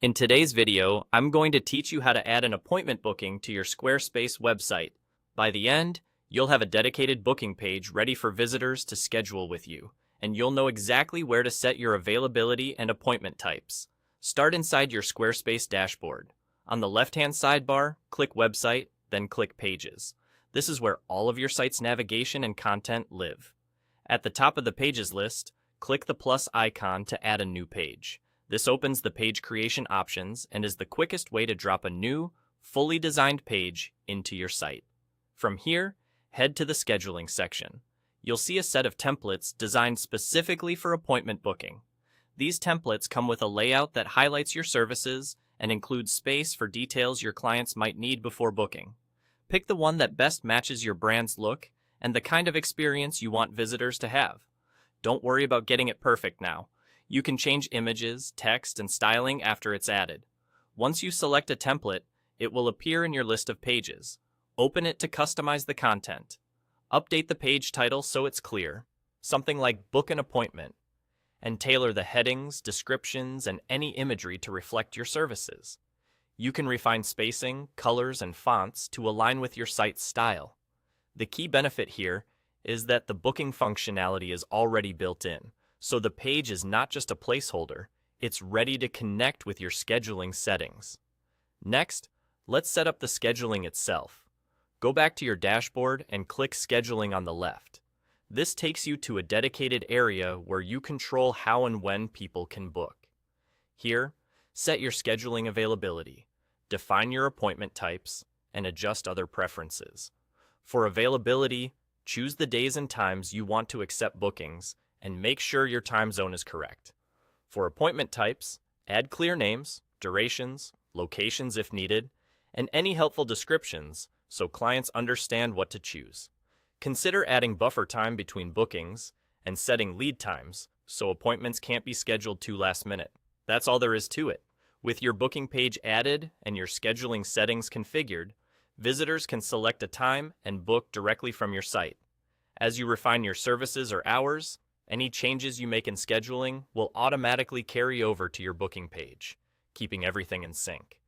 In today's video, I'm going to teach you how to add an appointment booking to your Squarespace website. By the end, you'll have a dedicated booking page ready for visitors to schedule with you, and you'll know exactly where to set your availability and appointment types. Start inside your Squarespace dashboard. On the left-hand sidebar, click Website, then click Pages. This is where all of your site's navigation and content live. At the top of the Pages list, click the plus icon to add a new page. This opens the page creation options and is the quickest way to drop a new, fully designed page into your site. From here, head to the scheduling section. You'll see a set of templates designed specifically for appointment booking. These templates come with a layout that highlights your services and includes space for details your clients might need before booking. Pick the one that best matches your brand's look and the kind of experience you want visitors to have. Don't worry about getting it perfect now. You can change images, text, and styling after it's added. Once you select a template, it will appear in your list of pages. Open it to customize the content. Update the page title so it's clear, something like Book an Appointment, and tailor the headings, descriptions, and any imagery to reflect your services. You can refine spacing, colors, and fonts to align with your site's style. The key benefit here is that the booking functionality is already built in. So the page is not just a placeholder, it's ready to connect with your scheduling settings. Next, let's set up the scheduling itself. Go back to your dashboard and click Scheduling on the left. This takes you to a dedicated area where you control how and when people can book. Here, set your scheduling availability, define your appointment types, and adjust other preferences. For availability, choose the days and times you want to accept bookings, and make sure your time zone is correct. For appointment types, add clear names, durations, locations if needed, and any helpful descriptions so clients understand what to choose. Consider adding buffer time between bookings and setting lead times so appointments can't be scheduled too last minute. That's all there is to it. With your booking page added and your scheduling settings configured, visitors can select a time and book directly from your site. As you refine your services or hours, any changes you make in scheduling will automatically carry over to your booking page, keeping everything in sync.